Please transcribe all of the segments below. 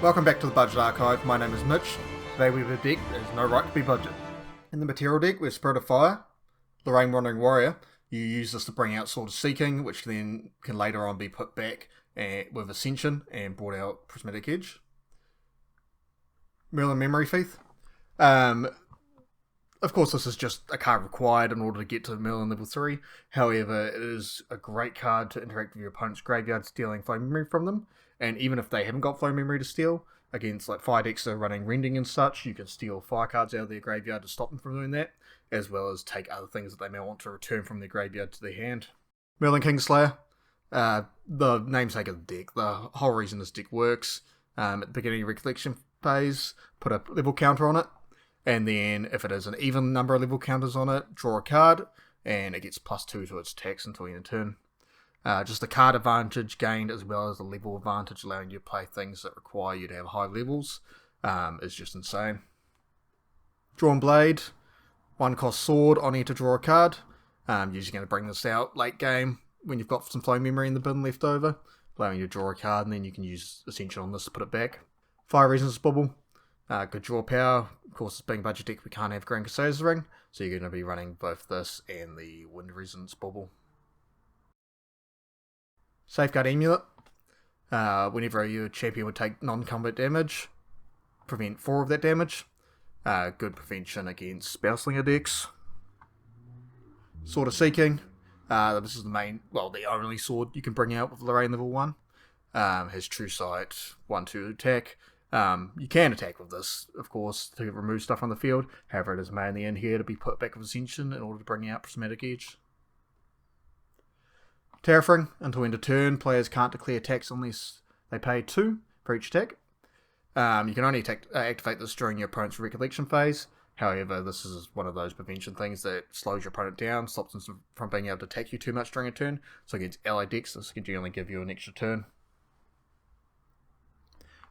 Welcome back to the Budget Archive. My name is Mitch. Today we have a deck that has no right to be budget. In the material deck, we have Spirit of Fire, Lorraine Wandering Warrior. You use this to bring out Sword of Seeking, which then can later on be put back with Ascension and brought out Prismatic Edge. Merlin Memory Thief. Of course, this is just a card required in order to get to Merlin level 3. However, it is a great card to interact with your opponent's graveyard, stealing Flow Memory from them. And even if they haven't got Flow Memory to steal, against like fire decks that are running Rending and such, you can steal fire cards out of their graveyard to stop them from doing that, as well as take other things that they may want to return from their graveyard to their hand. Merlin Kingslayer. The namesake of the deck. The whole reason this deck works, at the beginning of Recollection phase, put a level counter on it, and then if it is an even number of level counters on it, draw a card, and it gets +2 to its attacks until end of turn. Just the card advantage gained as well as the level advantage, allowing you to play things that require you to have high levels, is just insane. Drawn Blade, 1 cost sword, on here to draw a card. Usually going to bring this out late game when you've got some Flow Memory in the bin left over, allowing you to draw a card, and then you can use Ascension on this to put it back. Fire Resonance Bubble, good draw power. Of course, being budget deck, we can't have Grand Casade's Ring, so you're going to be running both this and the Wind Resonance Bubble. Safeguard Amulet. Whenever your champion would take non-combat damage, prevent 4 of that damage. Good prevention against Spellslinger decks. Sword of Seeking. This is the only sword you can bring out with Lorraine level 1. Has True Sight, 1/2 attack. You can attack with this, of course, to remove stuff on the field. However, it is mainly in here to be put back with Ascension in order to bring out Prismatic Edge. Terrafring. Until end of turn, players can't declare attacks unless they pay 2 for each attack. You can only activate this during your opponent's Recollection phase. However, this is one of those prevention things that slows your opponent down, stops them from being able to attack you too much during a turn. So against allied decks, this can generally give you an extra turn.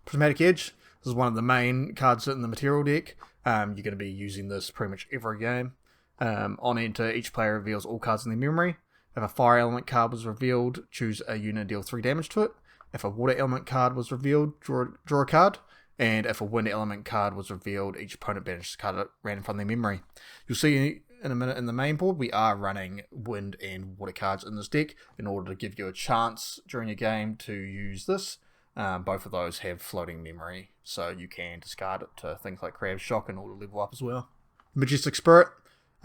Prismatic Edge. This is one of the main cards in the material deck. You're going to be using this pretty much every game. On enter, each player reveals all cards in their memory. If a fire element card was revealed, choose a unit and deal 3 damage to it. If a water element card was revealed, draw a card. And if a wind element card was revealed, each opponent banishes a card that ran from their memory. You'll see in a minute in the main board, we are running wind and water cards in this deck in order to give you a chance during your game to use this. Both of those have floating memory, so you can discard it to things like Crab Shock in order to level up as well. Majestic Spirit.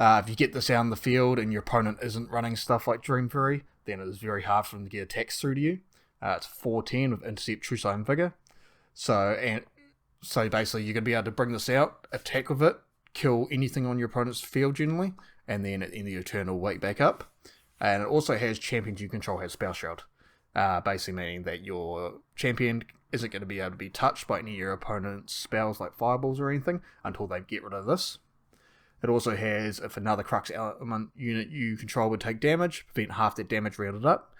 If you get this out in the field and your opponent isn't running stuff like Dream Fury, then it is very hard for them to get attacks through to you. It's 4/10 with Intercept, True Sight, and Vigor. So basically you're going to be able to bring this out, attack with it, kill anything on your opponent's field generally, and then at the end of your turn it'll wake back up. And it also has champions you control have Spell Shroud. Basically meaning that your champion isn't going to be able to be touched by any of your opponent's spells like fireballs or anything until they get rid of this. It also has, if another Crux element unit you control would take damage, prevent half that damage rounded up.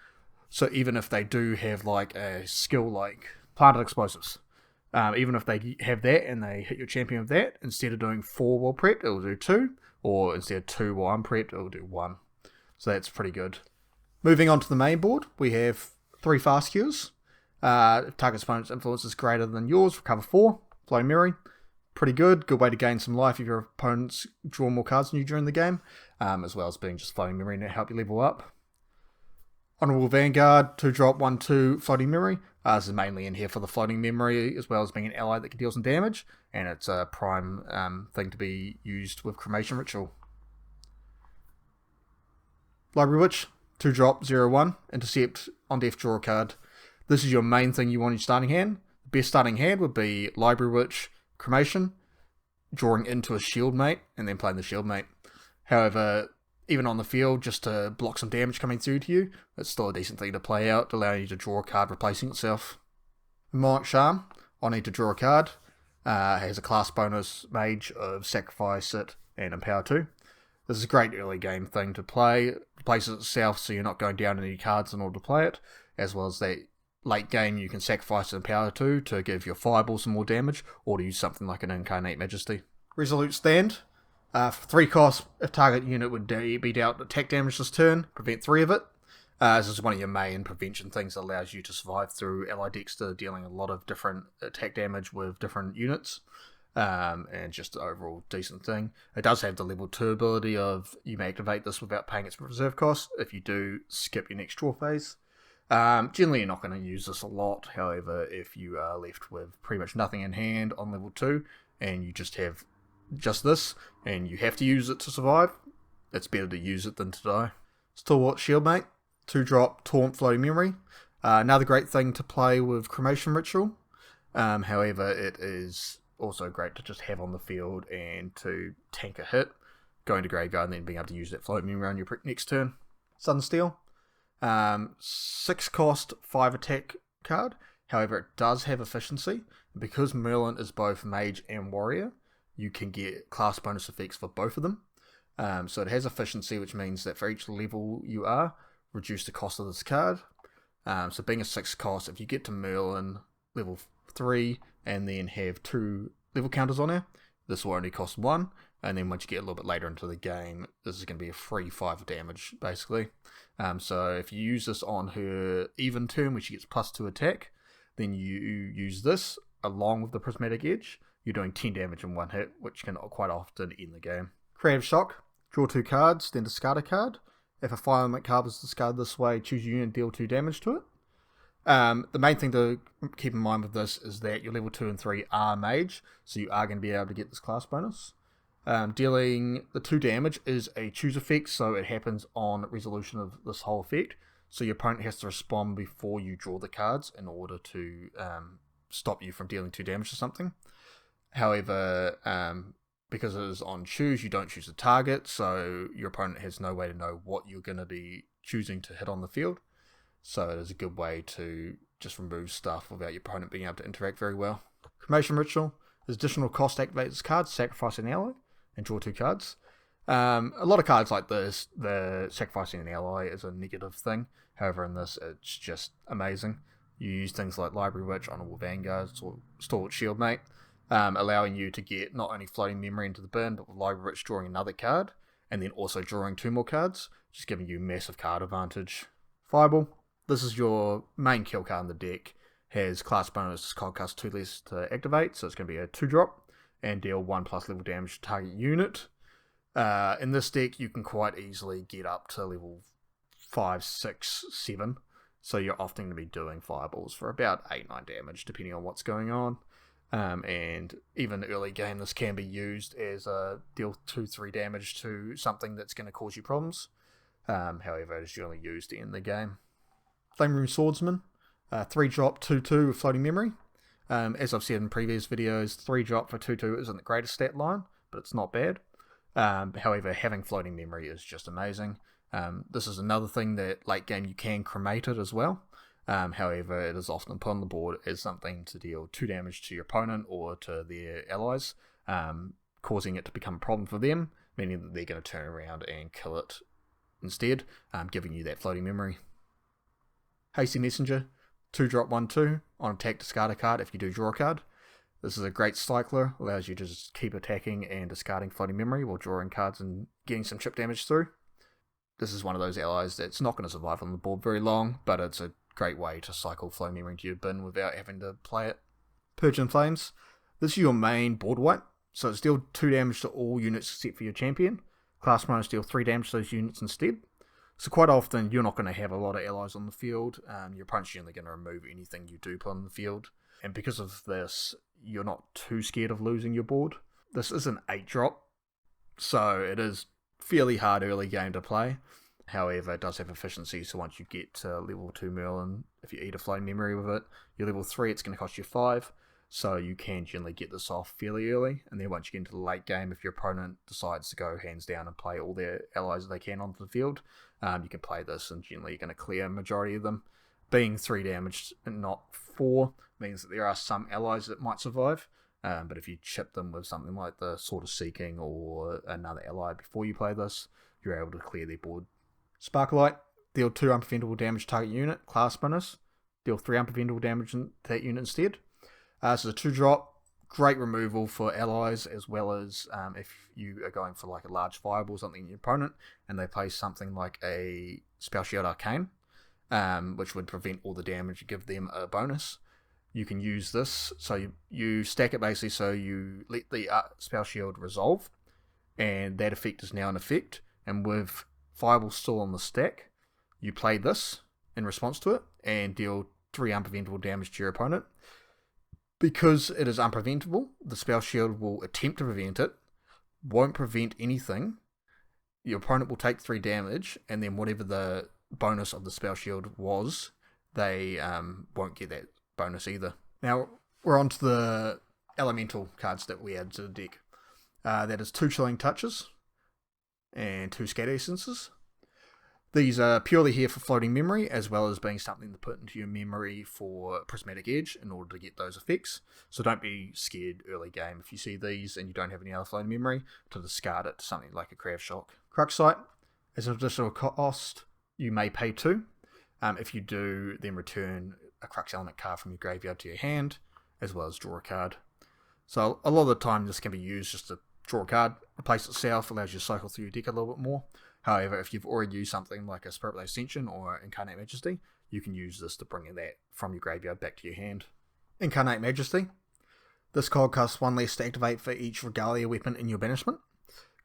So even if they do have like a skill like Planted Explosives, even if they have that and they hit your champion with that, instead of doing 4 while prepped, it will do 2, or instead of 2 while unprepped, it will do 1. So that's pretty good. Moving on to the main board, we have 3 fast cures. If target's opponent's influence is greater than yours, recover 4. Flow Memory. Pretty good. Good way to gain some life if your opponents draw more cards than you during the game, as well as being just Floating Memory to help you level up. Honorable Vanguard, 2-drop, 1/2 Floating Memory. This is mainly in here for the Floating Memory, as well as being an ally that can deal some damage, and it's a prime thing to be used with Cremation Ritual. Library Witch, 2-drop, 0/1, Intercept, on death, draw a card. This is your main thing you want in your starting hand. The best starting hand would be Library Witch, Cremation, drawing into a shield mate, and then playing the shield mate. However, even on the field, just to block some damage coming through to you, it's still a decent thing to play out, allowing you to draw a card replacing itself. Monarch Charm, on need to draw a card, has a class bonus mage of Sacrifice it and Empower 2. This is a great early game thing to play. It replaces itself so you're not going down any cards in order to play it, as well as that late game you can sacrifice and Empower 2 to give your fireball some more damage, or to use something like an Incarnate Majesty. Resolute Stand. For 3 costs, if target unit would be dealt attack damage this turn, prevent 3 of it. This is one of your main prevention things that allows you to survive through ally decks that are dealing a lot of different attack damage with different units. And just the overall decent thing. It does have the level 2 ability of you may activate this without paying its reserve cost. If you do, skip your next draw phase. Generally, you're not going to use this a lot. However, if you are left with pretty much nothing in hand on level 2, and you just have just this, and you have to use it to survive, it's better to use it than to die. Stalwart Shieldmate, 2-drop Taunt Floating Memory. Another great thing to play with Cremation Ritual. However, it is also great to just have on the field and to tank a hit, going to graveyard and then being able to use that floating memory on your next turn. Sunsteel, 6 cost, 5 attack card. However, it does have efficiency. Because Merlin is both mage and warrior, you can get class bonus effects for both of them. So it has efficiency, which means that for each level you are, reduce the cost of this card. So being a 6 cost, if you get to Merlin level 3 and then have 2 level counters on her, this will only cost 1, and then once you get a little bit later into the game, this is going to be a free 5 damage, basically. So if you use this on her even turn, where she gets +2 attack, then you use this along with the Prismatic Edge, you're doing 10 damage in one hit, which can quite often end the game. Creative Shock, draw 2 cards, then discard a card. If a fire element card is discarded this way, choose a unit and deal 2 damage to it. The main thing to keep in mind with this is that your level 2 and 3 are mage, so you are going to be able to get this class bonus. Dealing the 2 damage is a choose effect, so it happens on resolution of this whole effect. So your opponent has to respond before you draw the cards in order to stop you from dealing 2 damage to something. However, because it is on choose, you don't choose the target, so your opponent has no way to know what you're going to be choosing to hit on the field. So it is a good way to just remove stuff without your opponent being able to interact very well. Cremation Ritual is additional cost to activate this card, sacrifice an ally, and draw 2 cards. A lot of cards like this, the sacrificing an ally is a negative thing. However, in this, it's just amazing. You use things like Library Witch, Honorable Vanguard, Stalwart Shieldmate, allowing you to get not only floating memory into the bin, but with Library Witch drawing another card, and then also drawing 2 more cards, just giving you massive card advantage. Fireball. This is your main kill card in the deck. Has class bonus, cost 2 less to activate, so it's going to be a 2-drop, and deal 1+ level damage to target unit. In this deck, you can quite easily get up to level 5, 6, 7, so you're often going to be doing fireballs for about 8-9 damage, depending on what's going on. And even early game, this can be used as a deal 2-3 damage to something that's going to cause you problems. However, it is generally used to end the game. Flame Room Swordsman, 3-drop 2/2 with floating memory. As I've said in previous videos, 3-drop for 2/2 isn't the greatest stat line, but it's not bad. However, having floating memory is just amazing. This is another thing that late game you can cremate it as well. However, it is often put on the board as something to deal 2 damage to your opponent or to their allies, causing it to become a problem for them, meaning that they're going to turn around and kill it instead, giving you that floating memory. Hasty Messenger, 2-drop 1/2, on attack discard a card if you do draw a card. This is a great cycler, allows you to just keep attacking and discarding floating memory while drawing cards and getting some chip damage through. This is one of those allies that's not going to survive on the board very long, but it's a great way to cycle floating memory into your bin without having to play it. Purge in Flames. This is your main board wipe, so it's deal 2 damage to all units except for your champion. Class bonus deal 3 damage to those units instead. So quite often, you're not going to have a lot of allies on the field. Your opponent's generally going to remove anything you do put on the field. And because of this, you're not too scared of losing your board. This is an 8-drop, so it is fairly hard early game to play. However, it does have efficiency, so once you get to level 2 Merlin, if you eat a floating memory with it, you're level 3, it's going to cost you 5. So you can generally get this off fairly early, and then once you get into the late game, if your opponent decides to go hands down and play all their allies they can onto the field, you can play this, and generally you're going to clear a majority of them. Being 3 damage and not 4 means that there are some allies that might survive, but if you chip them with something like the Sword of Seeking or another ally before you play this, you're able to clear their board. Sparklight, deal 2 unpreventable damage to target unit, class bonus, deal 3 unpreventable damage to that unit instead. So it's a 2-drop, great removal for allies, as well as if you are going for like a large fireball or something in your opponent, and they play something like a Spell Shield Arcane. which would prevent all the damage and give them a bonus. You can use this, so you stack it basically so you let the spell shield resolve, and that effect is now in effect, and with Fireball still on the stack, you play this in response to it, and deal 3 unpreventable damage to your opponent. Because it is unpreventable, the spell shield will attempt to prevent it, won't prevent anything, your opponent will take 3 damage, and then whatever the bonus of the spell shield was, they won't get that bonus either. Now, we're on to the elemental cards that we add to the deck. That is 2 Chilling Touches, and 2 Scatter Essences. These are purely here for floating memory, as well as being something to put into your memory for Prismatic Edge in order to get those effects. So don't be scared early game if you see these and you don't have any other floating memory to discard it to something like a Crab Shock. Crux Sight, as an additional cost, you may pay 2. If you do, then return a Crux Element card from your graveyard to your hand, as well as draw a card. So a lot of the time this can be used just to draw a card. The place itself allows you to cycle through your deck a little bit more. However, if you've already used something like a Spirit Blade Ascension or Incarnate Majesty, you can use this to bring that from your graveyard back to your hand. Incarnate Majesty. This card costs 1 less to activate for each Regalia weapon in your banishment.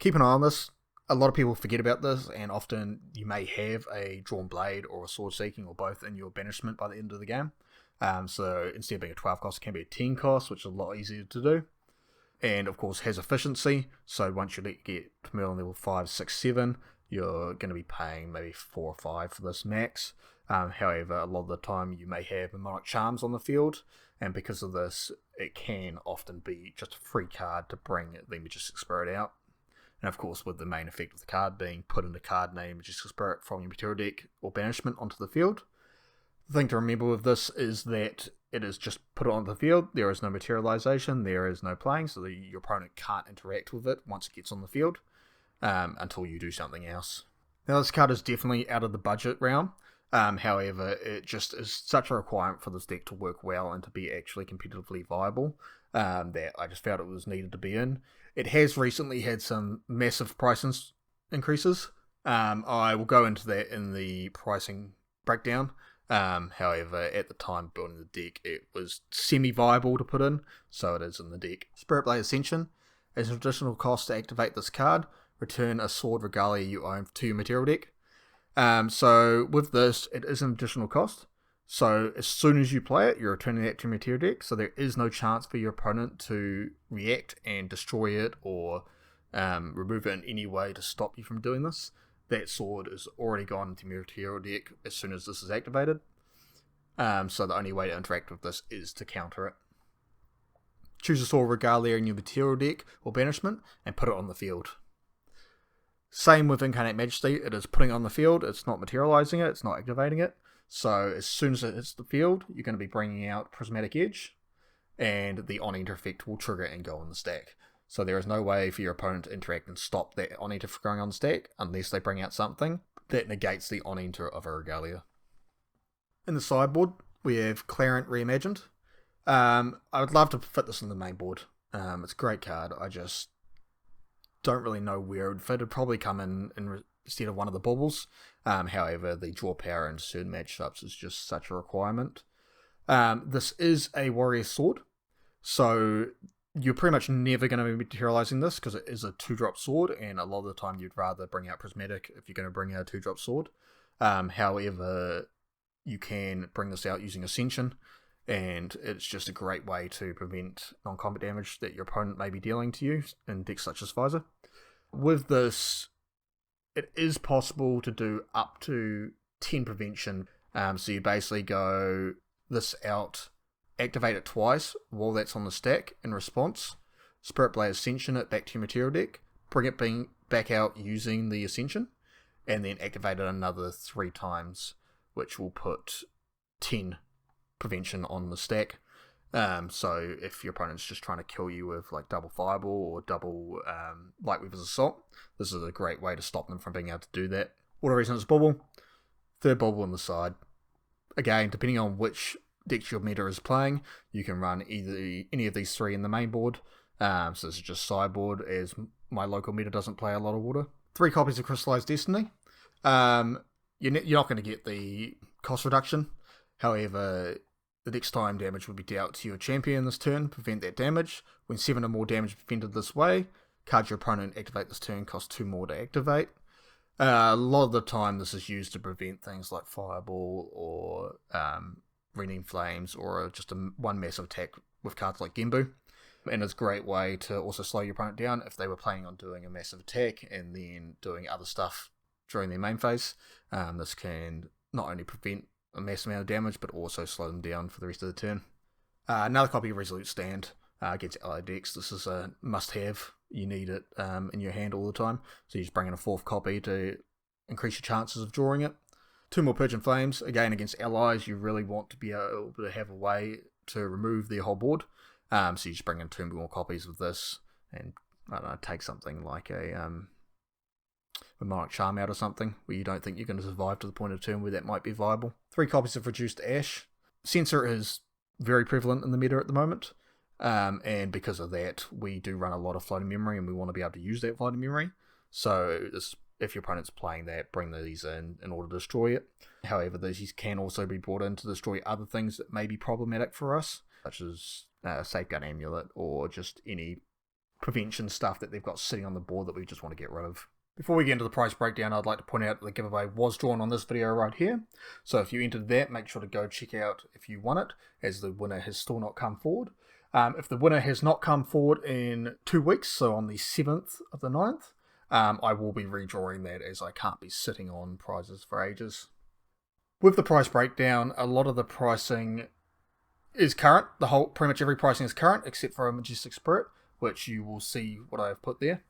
Keep an eye on this. A lot of people forget about this, and often you may have a Drawn Blade or a Sword Seeking or both in your banishment by the end of the game. So instead of being a 12 cost, it can be a 10 cost, which is a lot easier to do. And of course has efficiency, so once you get Merlin level 5, 6, 7, you're going to be paying maybe 4 or 5 for this max. However, a lot of the time you may have Mnemonic Charms on the field, and because of this, it can often be just a free card to bring the Majestic Spirit out. And of course, with the main effect of the card being put into card name Majestic Spirit from your material deck or banishment onto the field. The thing to remember with this is that it is just put it onto the field, there is no materialization, there is no playing, so your opponent can't interact with it once it gets on the field. Until you do something else. Now this card is definitely out of the budget realm, however it just is such a requirement for this deck to work well and to be actually competitively viable that I just felt it was needed to be in. It has recently had some massive price increases. I will go into that in the pricing breakdown. However, at the time building the deck it was semi-viable to put in, so it is in the deck. Spirit Blade Ascension. As an additional cost to activate this card, return a Sword Regalia you own to your material deck. So with this, it is an additional cost. So as soon as you play it, you're returning that to your material deck. So there is no chance for your opponent to react and destroy it or remove it in any way to stop you from doing this. That sword is already gone into your material deck as soon as this is activated. So the only way to interact with this is to counter it. Choose a Sword Regalia in your material deck or banishment and put it on the field. Same with Incarnate Majesty, it is putting it on the field, it's not materializing it, it's not activating it. So as soon as it hits the field, you're going to be bringing out Prismatic Edge, and the on-enter effect will trigger and go on the stack. So there is no way for your opponent to interact and stop that on-enter from going on the stack unless they bring out something that negates the on-enter of a Regalia. In the sideboard, we have Clarent Reimagined. I would love to fit this in the main board. It's a great card. I just don't really know where it would fit. It'd probably come in instead of one of the baubles. However, the draw power in certain matchups is just such a requirement. This is a warrior sword, so you're pretty much never going to be materializing this because it is a 2-drop sword, and a lot of the time you'd rather bring out Prismatic if you're going to bring out a 2-drop sword. However, you can bring this out using Ascension, and it's just a great way to prevent non-combat damage that your opponent may be dealing to you in decks such as Visor. With this, it is possible to do up to 10 prevention, so you basically go this out, activate it twice while that's on the stack in response, Spirit Blade Ascension it back to your material deck, bring it back out using the Ascension, and then activate it another 3 times, which will put 10 prevention on the stack. So if your opponent's just trying to kill you with like double Fireball or double Light Weaver's Assault, this is a great way to stop them from being able to do that. Auto Resonance Bauble, 3rd Bauble on the side. Again, depending on which deck your meta is playing, you can run any of these 3 in the main board. So this is just sideboard, as my local meta doesn't play a lot of water. 3 copies of Crystallized Destiny. You're not going to get the cost reduction. However, the next time damage will be dealt to your champion this turn, prevent that damage. When 7 or more damage is prevented this way, cards your opponent activate this turn cost 2 more to activate. A lot of the time this is used to prevent things like Fireball or Raining Flames, or just one massive attack with cards like Genbu. And it's a great way to also slow your opponent down if they were planning on doing a massive attack and then doing other stuff during their main phase. This can not only prevent a massive amount of damage, but also slow them down for the rest of the turn. Another copy of Resolute Stand against allied decks. This is a must-have. You need it in your hand all the time. So you just bring in a 4th copy to increase your chances of drawing it. 2 more Purge and Flames. Again, against allies, you really want to be able to have a way to remove their whole board. So you just bring in 2 more copies of this and, I don't know, take something like a Monarch Charm out or something where you don't think you're going to survive to the point of turn where that might be viable. 3 copies of Reduced Ash. Censor is very prevalent in the meta at the moment. And because of that, we do run a lot of floating memory, and we want to be able to use that floating memory. So if your opponent's playing that, bring these in order to destroy it. However, these can also be brought in to destroy other things that may be problematic for us, such as Safeguard Amulet or just any prevention stuff that they've got sitting on the board that we just want to get rid of. Before we get into the price breakdown, I'd like to point out that the giveaway was drawn on this video right here. So if you entered that, make sure to go check out if you won it, as the winner has still not come forward. If the winner has not come forward in 2 weeks, so on the 7th of the 9th, I will be redrawing that, as I can't be sitting on prizes for ages. With the price breakdown, a lot of the pricing is current. Pretty much every pricing is current, except for a Majestic Spirit, which you will see what I have put there.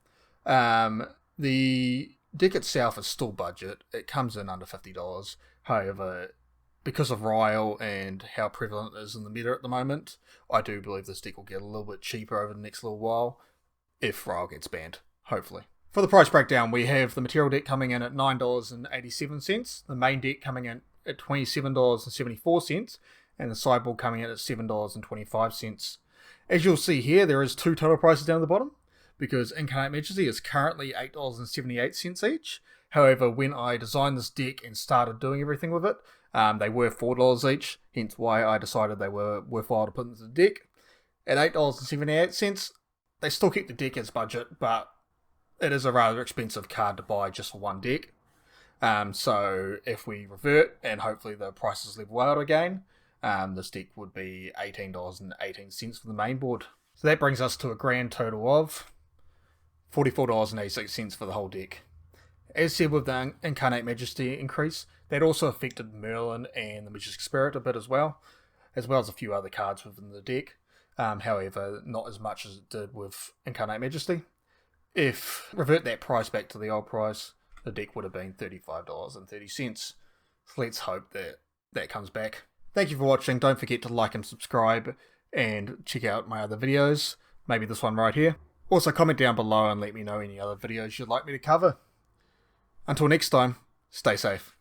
The deck itself is still budget. It comes in under $50. However, because of Ryle and how prevalent it is in the meta at the moment, I do believe this deck will get a little bit cheaper over the next little while, if Ryle gets banned, hopefully. For the price breakdown, we have the material deck coming in at $9.87, the main deck coming in at $27.74, and the sideboard coming in at $7.25. As you'll see here, there is 2 total prices down at the bottom, because Incarnate Majesty is currently $8.78 each. However, when I designed this deck and started doing everything with it, they were $4 each, hence why I decided they were worthwhile to put into the deck. At $8.78, they still keep the deck as budget, but it is a rather expensive card to buy just for one deck. So if we revert, and hopefully the prices level out again, this deck would be $18.18 for the main board. So that brings us to a grand total of $44.86 for the whole deck. As said with the Incarnate Majesty increase, that also affected Merlin and the Majestic Spirit a bit as well as a few other cards within the deck. However, not as much as it did with Incarnate Majesty. If revert that price back to the old price, the deck would have been $35.30. So let's hope that that comes back. Thank you for watching. Don't forget to like and subscribe and check out my other videos, maybe this one right here. Also comment down below and let me know any other videos you'd like me to cover. Until next time, stay safe.